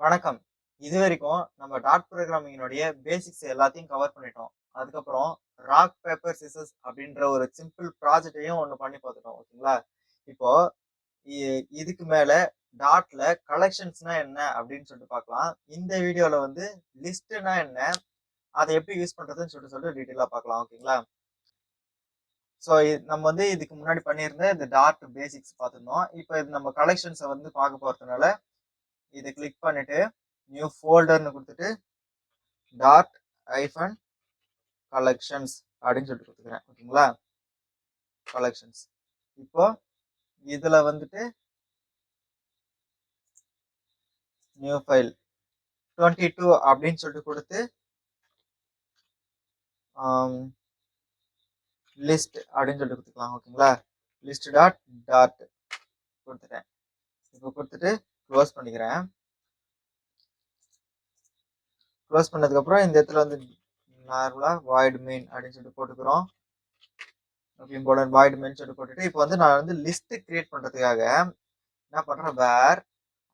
வணக்கம். இதுவரைக்கும் நம்ம டாட் புரோகிராமிங்கினுடைய பேசிக்ஸ் எல்லாத்தையும் கவர் பண்ணிட்டோம். அதுக்கப்புறம் ராக், பேப்பர், சிசர்ஸ் அப்படின்ற ஒரு சிம்பிள் ப்ராஜெக்ட்டையும் ஒண்ணு பண்ணி பார்த்துட்டோம். ஓகேங்களா? இப்போ இ இதுக்கு மேல டாட்ல கலெக்ஷன்ஸ்னா என்ன அப்படின்னு சொல்லிட்டு பார்க்கலாம். இந்த வீடியோல வந்து லிஸ்ட்னா என்ன? அத எப்படி யூஸ் பண்றதுன்னு சொல்லிட்டு டீட்டெயிலா பார்க்கலாம். ஓகேங்களா? ஸோ நம்ம வந்து இதுக்கு முன்னாடி பண்ணியிருந்த இந்த டாட் பேசிக்ஸ் பார்த்திருந்தோம். இப்போ இது நம்ம கலெக்ஷன்ஸ வந்து பார்க்க போறதுனால இத கிளிக் பண்ணிட்டு நியூ ஃபோல்டர்ன்னு குடுத்துட்டு டாட் ஐஃபன் கலெக்ஷன்ஸ் அப்படின்னு சொல்லிட்டு கொடுத்துக்கிறேன். ஓகேங்களா? கலெக்ஷன்ஸ். இப்போ இதுல வந்துட்டு நியூ ஃபைல் 22 அப்படின்னு சொல்லிட்டு கொடுத்து லிஸ்ட் அப்படின்னு சொல்லிட்டு கொடுத்துக்கலாம். ஓகேங்களா? லிஸ்ட் டாட் டாட் கொடுத்துட்டேன். இப்போ கொடுத்துட்டு க்ளோஸ் பண்ணிக்கிறேன். க்ளோஸ் பண்ணதுக்கு அப்புறம் இந்த இடத்துல வந்து நார்மலா வாய்ட் மெயின் அப்படின்னு சொல்லிட்டு போட்டுக்கிறோம். இம்பார்ட்டன்ட் வாய்ட் மெயின் சொல்லிட்டு போட்டுட்டு இப்போ வந்து நான் வந்து லிஸ்ட் கிரியேட் பண்றதுக்காக என்ன பண்றேன், வேர்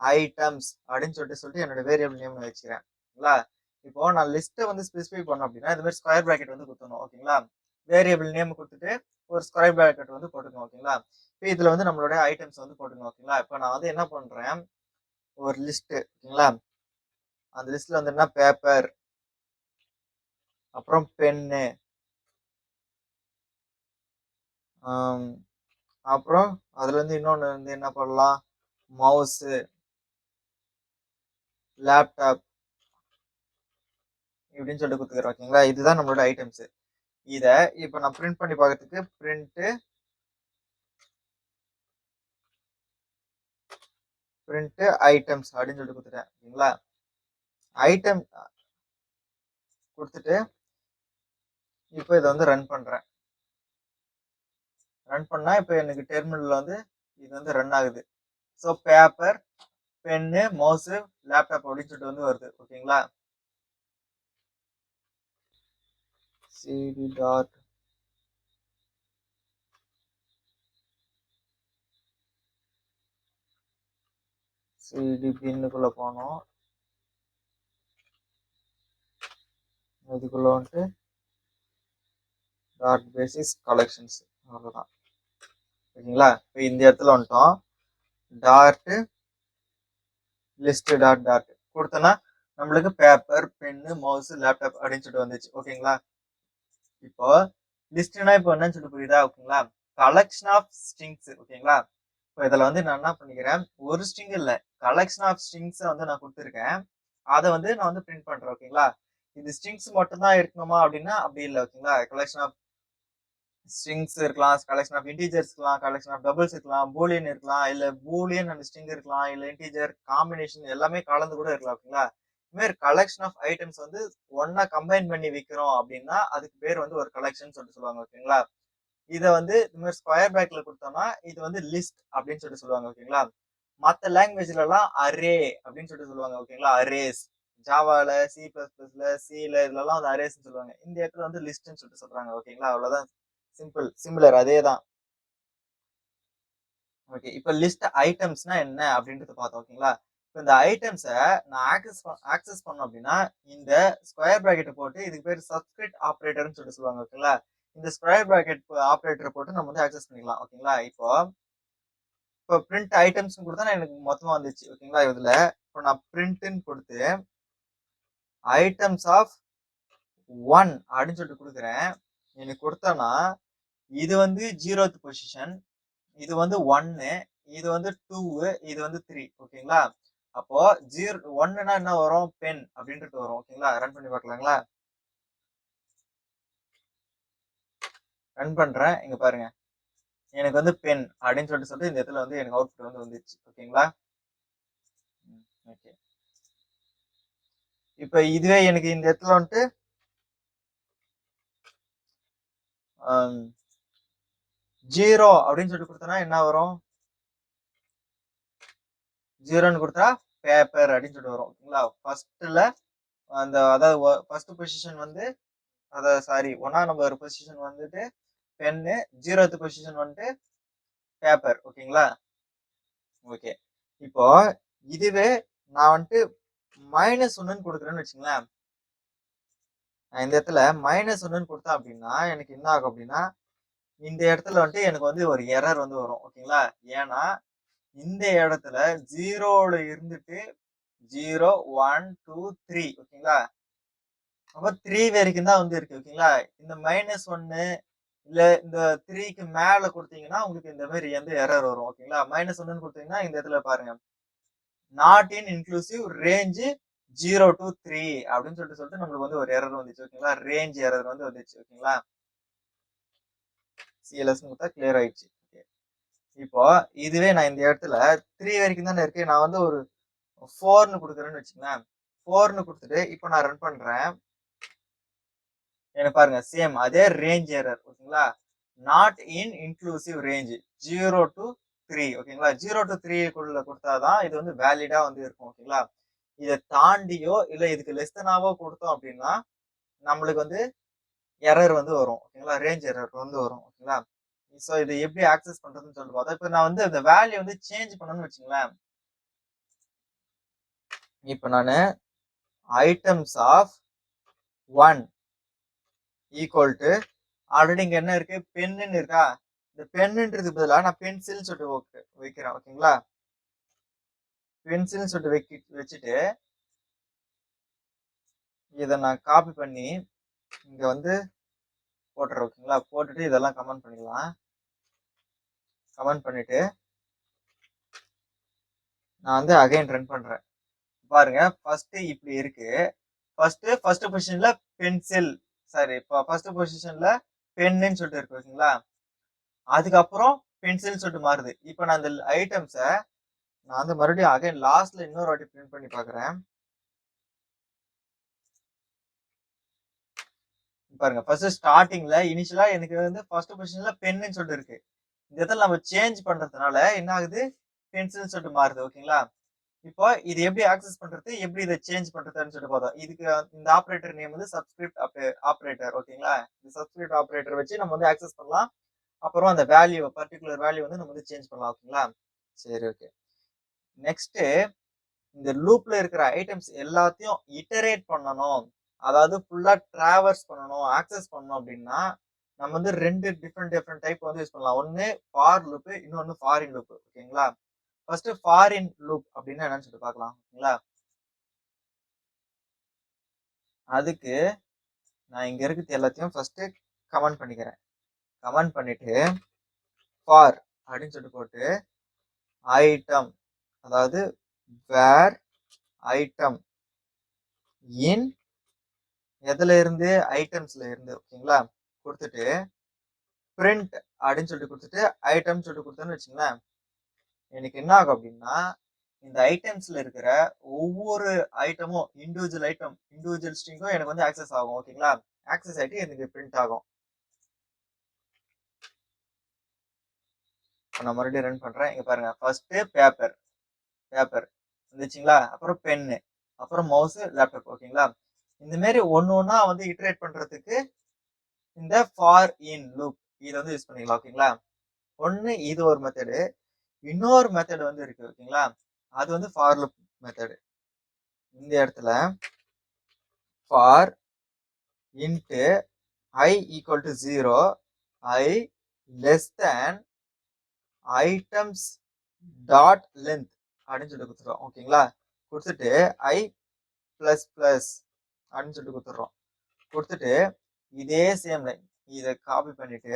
ஐட்டம்ஸ் அப்படின்னு சொல்லிட்டு என்னோட வேரியபிள் நேம் வச்சுக்கிறேன். ஓகேங்களா? இப்போ நான் லிஸ்ட்டை வந்து ஸ்பெசிஃபை பண்ணோம் அப்படின்னா இந்த மாதிரி ஸ்கொயர் பிராக்கெட் வந்து கொடுத்தணும். ஓகேங்களா? வேரியபிள் நேம் கொடுத்துட்டு ஒரு ஸ்கொயர் பிராக்கெட் வந்து போட்டுக்கணும். ஓகேங்களா? இப்போ இதுல வந்து நம்மளோட ஐட்டம்ஸ் வந்து போட்டுக்கணும். ஓகேங்களா? இப்போ நான் வந்து என்ன பண்றேன், ஒரு லிஸ்ட். ஓகேங்களா? அந்த லிஸ்ட்ல வந்து என்ன, பேப்பர், அப்புறம் பென்னு, அப்புறம் அதுல இருந்து இன்னொன்னு வந்து என்ன பண்ணலாம், மவுஸ், லேப்டாப் இப்படின்னு சொல்லிட்டு கொடுத்துக்கிறேன். ஓகேங்களா? இதுதான் நம்மளோட ஐட்டம்ஸ். இத இப்ப நான் பிரிண்ட் பண்ணி பார்க்கிறதுக்கு பிரிண்ட் ஐட்டம்ஸ் அப்படின்னு சொல்லிட்டு கொடுத்துட்டேன். ஓகேங்களா? ஐட்டம் கொடுத்துட்டு இப்போ இதை வந்து ரன் பண்றேன். ரன் பண்ணா இப்போ எனக்கு டெர்மினல்ல வந்து இது வந்து ரன் ஆகுது. So paper, pen, mouse, laptop அப்படின்னு சொல்லிட்டு வந்து வருது. ஓகேங்களா? cd டாட் cd பின்னுக்குள்ள போனோம். இதுக்குள்ள வந்துட்டு டாட் பேசிக்ஸ் கலெக்ஷன்ஸ், அவ்வளவுதான். ஓகேங்களா? இப்போ இந்த இடத்துல வந்துட்டோம். டாட் லிஸ்ட் டாட் டாட் கொடுத்தோன்னா நம்மளுக்கு பேப்பர், பென்னு, மவுஸ், லேப்டாப் அப்படின்னு சொல்லிட்டு வந்துச்சு. ஓகேங்களா? இப்போ லிஸ்ட்னா இப்போ என்னன்னு சொல்லிட்டு புரியுதா? ஓகேங்களா? Collection of strings. ஓகேங்களா? இப்போ இதுல வந்து நான் என்ன பண்ணிக்கிறேன், ஒரு ஸ்ட்ரிங் இல்ல, கலெக்ஷன் ஆஃப் ஸ்ட்ரிங்ஸ் வந்து நான் கொடுத்துருக்கேன். அதை வந்து நான் வந்து பிரிண்ட் பண்றேன். ஓகேங்களா? இது ஸ்ட்ரிங்ஸ் மட்டும் தான் இருக்கணுமா அப்படின்னா அப்படி இல்லை. ஓகேங்களா? கலெக்ஷன் ஆஃப் ஸ்ட்ரிங்ஸ் இருக்கலாம், கலெக்ஷன் ஆஃப் இன்டீஜர்ஸ் இருக்கலாம், கலெக்ஷன் ஆஃப் டபுள்ஸ் இருக்கலாம், பூலியன் இருக்கலாம், இல்ல பூலியன் அண்ட் ஸ்ட்ரிங் இருக்கலாம், இல்ல இன்டீஜர் காம்பினேஷன் எல்லாமே கலந்து கூட இருக்கலாம். ஓகேங்களா? இது மாதிரி கலெக்ஷன் ஆஃப் ஐட்டம்ஸ் வந்து ஒன்னா கம்பைன் பண்ணி வைக்கிறோம் அப்படின்னா அதுக்கு பேர் வந்து ஒரு கலெக்ஷன் சொல்லிட்டு சொல்லுவாங்க. ஓகேங்களா? இதை வந்து இந்த மாதிரி ஸ்கொயர் பிராக்கெட்ல கொடுத்தோம்னா இது வந்து லிஸ்ட் அப்படின்னு சொல்லிட்டு சொல்லுவாங்க. ஓகேங்களா? மற்ற லாங்குவேஜ்ல எல்லாம் அரே அப்படின்னு சொல்லிட்டு சொல்லுவாங்க. ஓகேங்களா? அரேஸ், ஜாவால, சி பிளஸ் பிளஸ்ல, சில இதுலலாம் வந்து அரேஸ்ன்னு சொல்லுவாங்க. இந்த இடத்துல வந்து லிஸ்ட்னு சொல்லிட்டு சொல்றாங்க. ஓகேங்களா? அவ்வளவுதான். சிம்பிள், சிமிலர், அதே தான். ஓகே, இப்போ லிஸ்ட் ஐட்டம்ஸ்னா என்ன அப்படின்றது பார்த்தோம். ஓகேங்களா? இப்போ இந்த ஐட்டம்ஸை நான் ஆக்சஸ் பண்ணோம் அப்படின்னா இந்த ஸ்கொயர் பிராக்கெட் போட்டு, இதுக்கு பேர் சப்ஸ்கிரிப்ட் ஆப்ரேட்டர்னு சொல்லிட்டு சொல்லுவாங்க. ஓகேங்களா? இந்த ஸ்கொயர் பிராக்கெட் ஆப்ரேட்டர் போட்டு நம்ம வந்து ஆக்சஸ் பண்ணிக்கலாம். ஓகேங்களா? இப்போ பிரிண்ட் ஐட்டம்ஸ் கொடுத்தா எனக்கு மொத்தமா வந்துச்சு. ஓகேங்களா? இதுல இப்போ நான் பிரிண்ட்னு கொடுத்து ஐட்டம்ஸ் ஆஃப் 1 அப்படின்னு சொல்லிட்டு கொடுக்குறேன். எனக்கு கொடுத்தோன்னா இது வந்து 0th பொசிஷன், இது வந்து 1, இது வந்து 2, இது வந்து 3. ஓகேங்களா? அப்போ 1னா என்ன வரும், பென் அப்படின்றது வரும். ஓகேங்களா? ரன் பண்ணி பார்க்கலாங்களா? ரன் பண்றேன். இங்க பாருங்க, எனக்கு வந்து பென் அப்படின்னு சொல்லிட்டு இந்த இடத்துல வந்து எனக்கு அவுட்புட் வந்து வந்துச்சு. ஓகேங்களா? ஓகே, இப்ப இதுவே எனக்கு இந்த இடத்துல வந்துட்டு 0 அப்படின்னு சொல்லிட்டு கொடுத்தனா என்ன வரும், 0ன்னு கொடுத்தா பேப்பர் அப்படின்னு சொல்லிட்டு வரும். ஓகேங்களா? ஃபர்ஸ்ட்ல அந்த அதாவது ஃபர்ஸ்ட் பொசிஷன் வந்து சாரி 1ஆம் நம்பர் பொசிஷன் வந்துட்டு பென்னு, 0th பொசிஷன் வந்துட்டு பேப்பர். ஓகேங்களா? ஓகே, இப்போ இதுவே நான் வந்துட்டு -1ன்னு கொடுக்குறேன்னு வச்சுங்களேன். நான் இந்த இடத்துல -1ன்னு கொடுத்தேன் அப்படின்னா எனக்கு என்ன ஆகும் அப்படின்னா இந்த இடத்துல வந்துட்டு எனக்கு வந்து ஒரு எரர் வந்து வரும். ஓகேங்களா? ஏன்னா இந்த இடத்துல 0ல இருந்துட்டு 0, 1, 2, 3 ஓகேங்களா? அப்ப 3 வரைக்கும் தான் வந்து இருக்கு. ஓகேங்களா? இந்த -1 இல்ல இந்த 3க்கு மேல குடுத்தீங்கன்னா, உங்களுக்கு இந்த மாரி வந்து எரர் வரும். ஓகேங்களா? -1ன்னு குடுத்தீங்கன்னா, இந்த இடத்துல பாருங்க. Not in inclusive range 0 to 3 அப்படின்னு சொல்லிட்டு நம்மளுக்கு வந்து ஒரு எரர் வந்துச்சு. ஓகேங்களா? ரேஞ்ச் எரர் வந்து வந்துச்சு. ஓகேங்களா? சிஎல்எஸ்ன்னு குடுத்தா கிளியர் ஆயிடுச்சு. ஓகே. இப்போ இதுவே நான் இந்த இடத்துல 3 வரைக்கும் தானே இருக்கு. நான் வந்து ஒரு 4ன்னு குடுக்குறேன்னு வச்சுக்கங்களேன். 4ன்னு குடுத்துட்டு இப்போ நான் ரன் பண்றேன். எனக்கு பாருங்க சேம் அதே ரேஞ்ச் எரர். ஓகேங்களா? Not in inclusive range 0 to 3 ஓகேங்களா? 0 டூ 3 குள்ள குடுத்தாதான் இது வந்து வேலிடா வந்து இருக்கும். ஓகேங்களா? இத தாண்டியோ இல்ல இதுக்கு லெஸ் தெனாவோ குடுத்தோம் அப்படின்னா நம்மளுக்கு வந்து எரர் வந்து வரும். ஓகேங்களா? ரேஞ்ச் எரர் வந்து வரும். ஓகேங்களா? சோ இத எப்படி ஆக்சஸ் பண்றதுன்னு சொல்லிட்டு பார்த்தா, இப்ப நான் வந்து அந்த வேல்யூ வந்து சேஞ்ச் பண்ணணும்னு வச்சுங்களேன். இப்ப நானு items of 1 equal to already இங்க என்ன இருக்கு? பென்னுன்னு இருக்கா? இந்த பென்னுன்றதுக்கு பதிலா நான் பென்சில்னு சொல்லிட்டு வைக்கிறேன். ஓகேங்களா? பென்சில்னு சொல்லிட்டு வச்சுட்டு இத நான் காப்பி பண்ணி இங்க வந்து போட்டுறேன். ஓகேங்களா? போட்டுட்டு இதெல்லாம் கமெண்ட் பண்ணிக்கலாம். கமெண்ட் பண்ணிட்டு நான் வந்து அகைன் ரன் பண்றேன். பாருங்க ஃபர்ஸ்ட் இப்படி இருக்கு. ஃபர்ஸ்ட் பொசிஷன்ல பென்சில் சாரி ஃபர்ஸ்ட் பொசிஷன்ல பென்னு சொல்லிட்டு இருக்கு. ஓகேங்களா? அதுக்கப்புறம் பென்சில் சொல்லிட்டு மாறுது. இப்போ நான் இந்த ஐட்டம்ஸ நான் வந்து மறுபடியும் அகைன் லாஸ்ட்ல இன்னொரு வாட்டி பிரிண்ட் பண்ணி பாக்குறேன். பாருங்க ஃபர்ஸ்ட் ஸ்டார்டிங்ல இனிஷியலா எனக்கு வந்து ஃபர்ஸ்ட் பொசிஷன்ல பென்னு சொல்லிட்டு இருக்கு. இந்த இடத்துல நம்ம சேஞ்ச் பண்றதுனால என்ன ஆகுது? பென்சில் சொல்லிட்டு மாறுது. ஓகேங்களா? இப்போ இது எப்படி ஆக்சஸ் பண்றது? எப்படி இத சேஞ்ச் பண்றதுன்னு சொல்லிட்டு பார்த்தோம். இதுக்கு இந்த ஆப்பரேட்டர் நேம் வந்து சப்ஸ்கிரிப்ட் ஆப்பரேட்டர். ஓகேங்களா? இந்த சப்ஸ்கிரிப்ட் ஆப்பரேட்டர் வச்சு நம்ம வந்து ஆக்சஸ் பண்ணலாம். அப்புறம் அந்த வேல்யூ பர்టిక్యులர் வேல்யூ வந்து நம்ம வந்து சேஞ்ச் பண்ணலாம். ஓகேங்களா? சரி ஓகே. நெக்ஸ்ட் இந்த லூப்ல இருக்கிற ஐட்டம்ஸ் எல்லாத்தையும் இட்டரேட் பண்ணணும். அதாவது ஃபுல்லா டிராவர்ஸ் பண்ணணும், ஆக்சஸ் பண்ணணும் அப்படின்னா நம்ம வந்து ரெண்டு டிஃபரெண்ட் டைப் வந்து யூஸ் பண்ணலாம். ஒன்னு ஃபார் லூப், இன்னொன்னு ஃபாரின் லூப். ஓகேங்களா? ஃபர்ஸ்ட் ஃபாரின் லூப் அப்படின்னா என்னன்னு சொல்லிட்டு பார்க்கலாம். ஓகேங்களா? அதுக்கு நான் இங்க இருக்கிறது எல்லாத்தையும் ஃபர்ஸ்ட் கமெண்ட் பண்ணிக்கிறேன். கமெண்ட் பண்ணிட்டு ஃபார் அப்படின்னு சொல்லிட்டு போட்டு ஐட்டம் அதாவது வேர் ஐட்டம் இன் எதுல இருந்து ஐட்டம்ஸ்ல இருந்து ஓகேங்களா கொடுத்துட்டு பிரிண்ட் அப்படின்னு சொல்லிட்டு கொடுத்துட்டு ஐட்டம் சொல்லிட்டு கொடுத்தேன்னு வச்சுங்களேன். எனக்கு என்ன ஆகும் அப்படின்னா இந்த ஐட்டம்ஸ்ல இருக்கிற ஒவ்வொரு ஐட்டமும் இண்டிவிஜுவல் ஸ்ட்ரிங்கும் எனக்கு வந்து ஆக்சஸ் ஆகும். ஓகேங்களா? ஆக்சஸ் ஆகிட்டு எனக்கு பிரிண்ட் ஆகும். நான் மறுபடியும் ரன் பண்றேன். இங்க பாருங்க ஃபர்ஸ்ட் பேப்பர் வந்துச்சுங்களா? அப்புறம் பென்னு, அப்புறம் மவுஸ், லேப்டாப். ஓகேங்களா? இந்த மாதிரி ஒன்னா வந்து இட்டரேட் பண்றதுக்கு இந்த ஃபார் இன் லூப் இதை வந்து யூஸ் பண்ணிக்கலாம். ஓகேங்களா? ஒன்னு இது ஒரு மெத்தடு, இன்னொரு மெத்தட் வந்து இருக்கு. ஓகேங்களா? அது வந்து ஃபார் லூப் மெத்தடு. இந்த இடத்துல for int I equal to 0, I less than items dot length அப்படின்னு சொல்லிட்டு கொடுத்துருவோம். ஓகேங்களா? கொடுத்துட்டு I plus plus அப்படின்னு சொல்லிட்டு கொடுத்துட்றோம். கொடுத்துட்டு இதே சேம் லைன் இதை காப்பி பண்ணிட்டு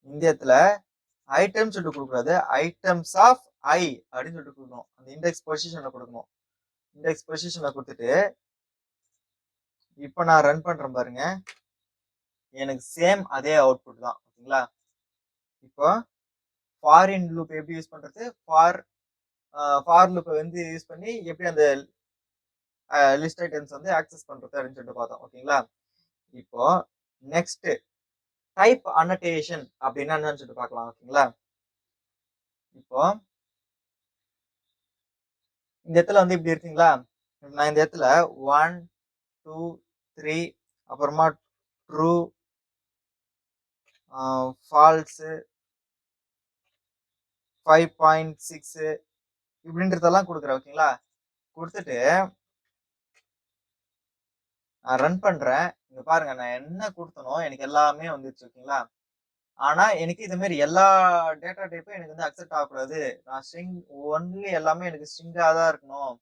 இந்த இடத்துல ஐட்டம் சொல்லிட்டு கொடுக்கூடாது, ஐட்டம்ஸ் ஆஃப் ஐ அப்படின்னு சொல்லிட்டு கொடுக்கணும். அந்த இண்டெக்ஸ் பொசிஷன்ல கொடுக்கணும். இண்டெக்ஸ் பொசிஷன்ல கொடுத்துட்டு இப்போ நான் ரன் பண்றேன் பாருங்க, எனக்கு சேம் அதே அவுட்புட் தான். ஓகேங்களா? இப்போ ஃபாரின் லூப் எப்படி யூஸ் பண்றது, ஃபார் லூப் வந்து யூஸ் பண்ணி எப்படி அந்த லிஸ்ட் ஐட்டம்ஸ் வந்து ஆக்சஸ் பண்றது அப்படின்னு சொல்லிட்டு பார்த்தோம். ஓகேங்களா? இப்போ நெக்ஸ்ட் டைப் அனோடேஷன் அப்படின்னா என்னன்னு சொல்லிட்டு பார்க்கலாம். ஓகேங்களா? இப்போ இந்த இடத்துல வந்து இப்படி இருக்குங்களா? நான் இந்த இடத்துல 1 2 3 அப்புறமா ட்ரூ, ஃபால்ஸ், 5.6 இப்படின்றதெல்லாம் கொடுக்குறேன். ஓகேங்களா? கொடுத்துட்டு நான் ரன் பண்றேன். இங்க பாருங்க நான் என்ன கொடுத்தனோ எனக்கு எல்லாமே வந்துருச்சு. ஓகேங்களா? ஆனா எனக்கு இது மாதிரி எல்லா டேட்டா டைப்பும் எனக்கு வந்து அக்செப்ட் ஆகக்கூடாது. நான் ஸ்ட்ரிங் ஒன்லி எல்லாமே எனக்கு ஸ்ட்ரிங்கா தான் இருக்கணும்.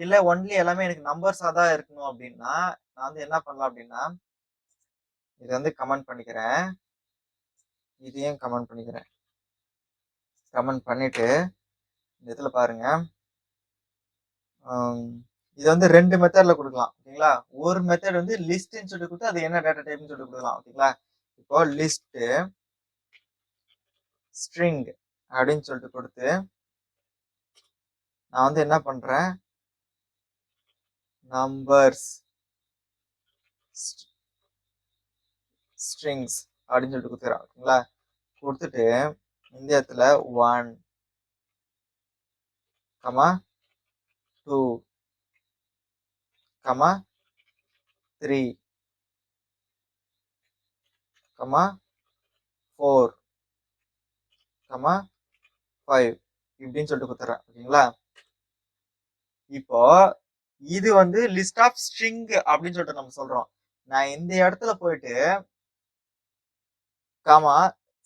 இல்ல ஒன்லி எல்லாமே எனக்கு நம்பர்ஸா தான் இருக்கணும் அப்படின்னா நான் வந்து என்ன பண்ணலாம் அப்படின்னா இதை வந்து கமெண்ட் பண்ணிக்கிறேன். இதையும் கமெண்ட் பண்ணிக்கிறேன். கமெண்ட் பண்ணிட்டு இந்த இடத்துல பாருங்க, இது வந்து 2 மெத்தட்ல கொடுக்கலாம். ஓகேங்களா? ஒரு மெத்தட் வந்து லிஸ்ட்னு சொல்லி கொடுத்து அது என்ன டேட்டா டைப்னு சொல்லி கொடுக்கலாம். ஓகேங்களா? இப்போ லிஸ்ட் ஸ்ட்ரிங் அப்படின்னு சொல்லிட்டு கொடுத்து நான் வந்து என்ன பண்றேன், நம்பர்ஸ் ஸ்ட்ரிங்ஸ் அப்படின்னு சொல்லிட்டு கொடுத்துறேன். ஓகேங்களா? கொடுத்துட்டு இந்த இடத்துல 1, 2, 3, 4, 5 இப்படின்னு சொல்லிட்டு கொடுத்துறேன். ஓகேங்களா? இப்போ இது வந்து லிஸ்ட் ஆஃப் ஸ்ட்ரிங் அப்படின்னு சொல்லிட்டு நம்ம சொல்றோம். நான் இந்த இடத்துல போயிட்டு காமா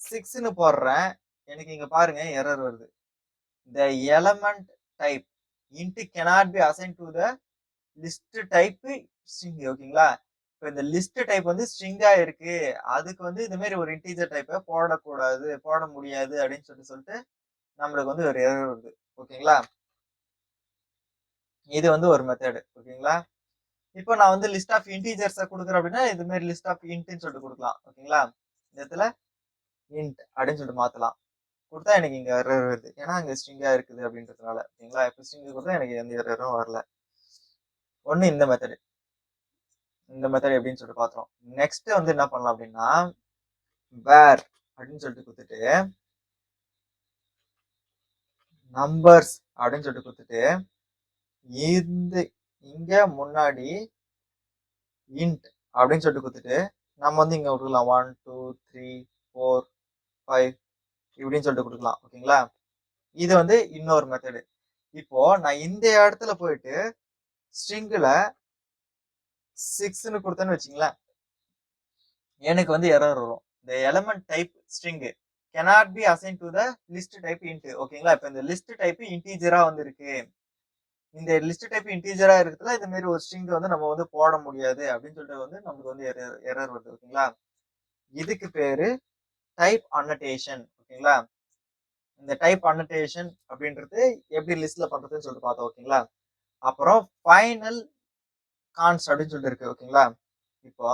6ன்னு போடுறேன். எனக்கு இங்க பாருங்க எரர் வருது. The element type int cannot be assigned to the list type string. ஓகேங்களா? இப்போ இந்த லிஸ்ட் டைப் வந்து ஸ்ட்ரிங்கா இருக்கு, அதுக்கு வந்து இந்த மாதிரி ஒரு இன்டீஜர் டைப்பை போடக்கூடாது, போட முடியாது அப்படின்னு சொல்லிட்டு நம்மளுக்கு வந்து ஒரு எரர் வருது. ஓகேங்களா? இது வந்து ஒரு மெத்தடு. ஓகேங்களா? இப்போ நான் வந்து லிஸ்ட் ஆஃப் இன்டீஜர்ஸை கொடுக்குறேன் அப்படின்னா இது மாதிரி லிஸ்ட் ஆஃப் இன்ட்னு சொல்லிட்டு கொடுக்கலாம். ஓகேங்களா? இந்த இடத்துல இன்ட் அப்படின்னு சொல்லிட்டு மாத்தலாம். கொடுத்தா எனக்கு இங்க எரர் வருது, ஏன்னா இங்க ஸ்ட்ரிங்கா இருக்குது அப்படின்றதுனால. ஓகேங்களா? இப்போ ஸ்ட்ரிங் கொடுத்தா எனக்கு எந்த எரரும் வரல. ஒண்ணு இந்த மெத்தடு எப்படின்னு சொல்லிட்டு பார்த்தோம். நெக்ஸ்ட் வந்து என்ன பண்ணலாம் அப்படின்னா வேர் அப்படின்னு சொல்லிட்டு கொடுத்துட்டு நம்பர்ஸ் அப்படின்னு சொல்லிட்டு கொடுத்துட்டு இந்த இங்க முன்னாடி இன்ட் அப்படின்னு சொல்லிட்டு கொடுத்துட்டு நம்ம வந்து இங்க கொடுக்கலாம் 1, 2, 3, 4, 5 இப்படின்னு சொல்லிட்டு கொடுக்கலாம். ஓகேங்களா? இது வந்து இன்னொரு மெத்தடு. இப்போ நான் இந்த இடத்துல போயிட்டு ஸ்ட்ரிங்ல 6ன்னு கொடுத்தேன்னு வச்சுங்களேன், எனக்கு வந்து எரர் வரும். the element type string cannot be assigned to the list type int. ஓகேங்களா? இப்போ இந்த லிஸ்ட் டைப் இன்டீஜரா வந்து இருக்கு, இந்த லிஸ்ட் டைப் இன்டீஜரா இருக்கிறதுல இந்த மாதிரி ஒரு ஸ்ட்ரிங் வந்து நம்ம வந்து போட முடியாது அப்படின்னு சொல்லிட்டு வந்து நமக்கு வந்து எரர் வருது. ஓகேங்களா? இதுக்கு பேரு டைப் அன்னோடேஷன். ஓகேங்களா? இந்த டைப் அன்னோடேஷன் அப்படின்றது எப்படி லிஸ்ட்ல பண்றதுன்னு சொல்லிட்டு பார்த்தோம். ஓகேங்களா? அப்புறம் ஃபைனல் கான்ஸ்ட் அப்படின்னு சொல்லிட்டு இருக்கு. ஓகேங்களா? இப்போ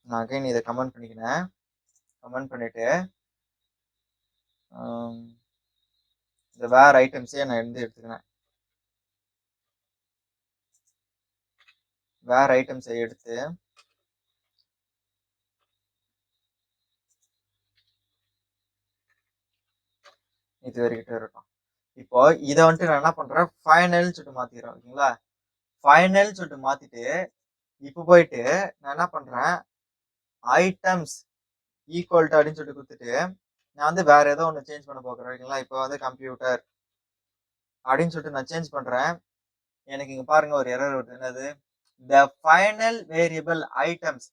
நான் அகைன் இதை கமெண்ட் பண்ணிக்கிறேன். கமெண்ட் பண்ணிட்டு இந்த வேர் ஐட்டம்ஸே நான் எடுத்துக்கிறேன். வேர் ஐட்டம்ஸை எடுத்து இது வரைக்கிட்ட இருக்கும். இப்போ இதை வந்துட்டு நான் என்ன பண்றேன், ஃபைனல் சொல்லிட்டு மாத்திக்கிறேன். ஓகேங்களா? ஃபைனல் சொல்லிட்டு மாத்திட்டு இப்போ போயிட்டு நான் என்ன பண்றேன், ஐட்டம்ஸ் ஈக்குவல் டு அப்படின்னு சொல்லிட்டு கொடுத்துட்டு நான் வந்து வேற ஏதோ ஒன்று சேஞ்ச் பண்ண போகிறேன். ஓகேங்களா? இப்போ வந்து கம்ப்யூட்டர் அப்படின்னு சொல்லிட்டு நான் சேஞ்ச் பண்றேன். எனக்கு இங்க பாருங்க ஒரு எரர் வருது. என்னது, the final variable items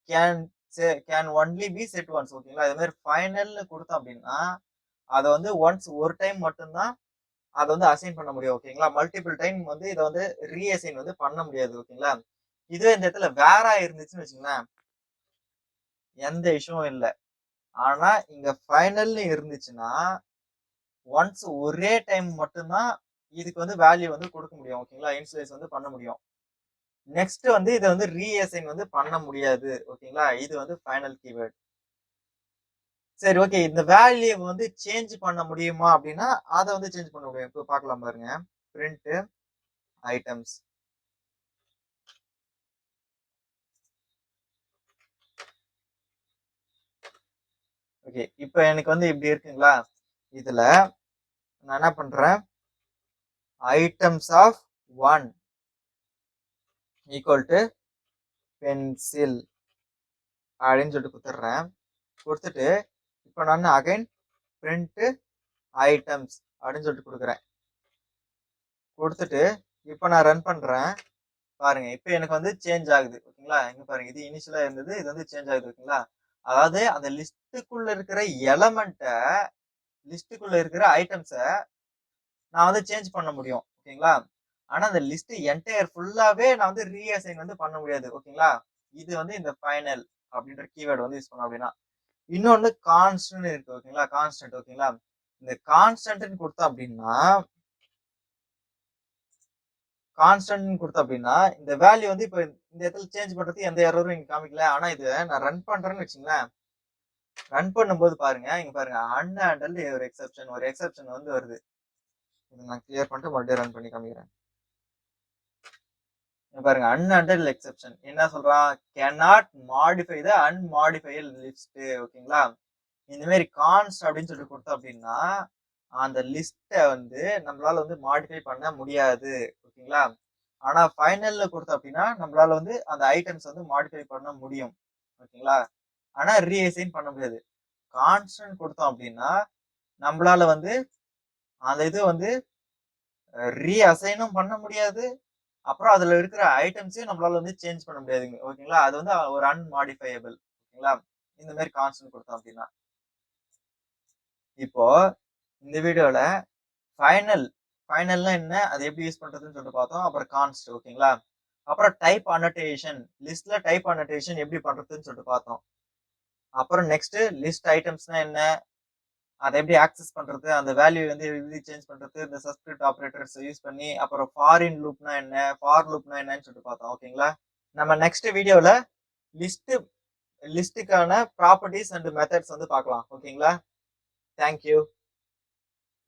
can only be set once. ஓகேங்களா? இது மாதிரி ஃபைனல்னு கொடுத்தோம் அப்படின்னா அதை வந்து ஒன்ஸ் ஒரு டைம் மட்டும்தான் அதை வந்து அசைன் பண்ண முடியும். ஓகேங்களா? மல்டிபிள் டைம் வந்து இதை வந்து ரீஅசைன் வந்து பண்ண முடியாது. ஓகேங்களா? இதுவே இந்த இடத்துல வேறா இருந்துச்சுன்னு வச்சுங்களேன், எந்த இஷ்யூவும் இல்லை. ஆனா இங்க ஃபைனல்னு இருந்துச்சுன்னா ஒன்ஸ் ஒரே டைம் மட்டும்தான் இதுக்கு வந்து வேல்யூ வந்து கொடுக்க முடியும். ஓகேங்களா? இன்ஸ்லைஸ் வந்து பண்ண முடியும். நெக்ஸ்ட் வந்து இதை வந்து ரீஅசைன் வந்து பண்ண முடியாது. ஓகேங்களா? இது வந்து ஃபைனல் கீவேர்ட். சரி, ஓகே. இந்த வேல்யூ வந்து சேஞ்ச் பண்ண முடியுமா அப்படின்னா அதை வந்து சேஞ்ச் பண்ண முடியும். இப்போ பார்க்கலாம் பாருங்க, பிரிண்ட் ஐட்டம்ஸ். ஓகே, இப்போ எனக்கு வந்து இப்படி இருக்குங்களா? இதுல நான் என்ன பண்றேன், items of 1 equal to pencil அப்படின்னு சொல்லிட்டு கொடுத்துட்றேன். கொடுத்துட்டு இப்போ நான் அகைன் பிரிண்ட் ஐட்டம்ஸ் அப்படின்னு சொல்லிட்டு கொடுக்குறேன். கொடுத்துட்டு இப்போ நான் ரன் பண்றேன். பாருங்க இப்போ எனக்கு வந்து சேஞ்ச் ஆகுது. ஓகேங்களா? இங்க பாருங்க இது இனிஷியலா இருந்தது, இது வந்து சேஞ்ச் ஆகுது. ஓகேங்களா? அதாவது அந்த லிஸ்ட்டுக்குள்ள இருக்கிற எலமெண்ட்ட, லிஸ்ட்டுக்குள்ள இருக்கிற ஐட்டம்ஸ நான் வந்து சேஞ்ச் பண்ண முடியும். ஓகேங்களா? ஆனா அந்த லிஸ்ட் என்டையர் ஃபுல்லாவே நான் வந்து ரீஅசைன் வந்து பண்ண முடியாது. ஓகேங்களா? இது வந்து இந்த ஃபைனல் அப்படின்ற கீவேர்ட் வந்து யூஸ் பண்ணோம் அப்படின்னா. இன்னொன்னு கான்ஸ்டன்ட் இருக்கு. ஓகேங்களா? கான்ஸ்டன்ட். ஓகேங்களா? இந்த கான்ஸ்டன்ட்னு கொடுத்தோம் அப்படின்னா, கான்ஸ்டன்ட் கொடுத்தோம் அப்படின்னா இந்த வேல்யூ வந்து இப்போ இந்த இடத்துல சேஞ்ச் பண்றதுக்கு எந்த எரரும் இங்க காமிக்கல. ஆனா இது நான் ரன் பண்றேன்னு வச்சுங்களேன். ரன் பண்ணும்போது பாருங்க, இங்க பாருங்க அன்ஹேண்டல்டு ஒரு எக்ஸெப்ஷன் வந்து வருது. இதை நான் கிளியர் பண்ணிட்டு மறுபடியும் ரன் பண்ணி காமிக்கிறேன். பாருங்க அன்ஹேண்டல்டு எக்ஸெப்ஷன் என்ன சொல்றான், cannot modify the unmodified list. ஓகேங்களா? இந்த மாதிரி கான்ஸ்ட் அப்படின்னு சொல்லி கொடுத்தோம் அப்படின்னா அந்த லிஸ்ட்டை வந்து நம்மளால வந்து மாடிஃபை பண்ண முடியாது. ஓகேங்களா? ஆனா ஃபைனல்ல கொடுத்தோம் அப்படின்னா நம்மளால வந்து அந்த ஐட்டம்ஸ் வந்து மாடிஃபை பண்ண முடியும். ஓகேங்களா? ஆனா ரீஅசைன் பண்ண முடியாது. கான்ஸ்டன்ட் கொடுத்தோம் அப்படின்னா நம்மளால வந்து அந்த இது வந்து ரீஅசைனும் பண்ண முடியாது. அப்புறம் அதுல இருக்கிற ஐட்டம்ஸையும் நம்மளால வந்து சேஞ்ச் பண்ண முடியாதுங்க. ஓகேங்களா? அது வந்து ஒரு அன்மாடிஃபையபிள். ஓகேங்களா? இந்த மாதிரி கான்ஸ்டன்ட் கொடுத்தோம் அப்படின்னா. இப்போ இந்த வீடியோல ஃபைனல்னா என்ன, அதை எப்படி யூஸ் பண்றதுன்னு சொல்லிட்டு பார்த்தோம். அப்புறம் கான்ஸ்ட். ஓகேங்களா? அப்புறம் டைப் அனோட்டேஷன், லிஸ்ட்ல டைப் அனோட்டேஷன் எப்படி பண்றதுன்னு சொல்லிட்டு பார்த்தோம். அப்புறம் நெக்ஸ்ட் லிஸ்ட் ஐட்டம்ஸ்னா என்ன, அதை எப்படி ஆக்சஸ் பண்றது, அந்த வேல்யூ வந்து எப்படி சேஞ்ச் பண்றது, இந்த சப்ஸ்கிரிப்ட் ஆபரேட்டர்ஸ் யூஸ் பண்ணி, அப்புறம் ஃபாரின் லூப்னா என்ன, ஃபார் லூப்னா என்னன்னு சொல்லிட்டு பார்த்தோம். ஓகேங்களா? நம்ம நெக்ஸ்ட் வீடியோல லிஸ்ட் லிஸ்ட்டுக்கான ப்ராப்பர்ட்டிஸ் அண்ட் மெத்தட்ஸ் வந்து பார்க்கலாம். ஓகேங்களா? தேங்க்யூ.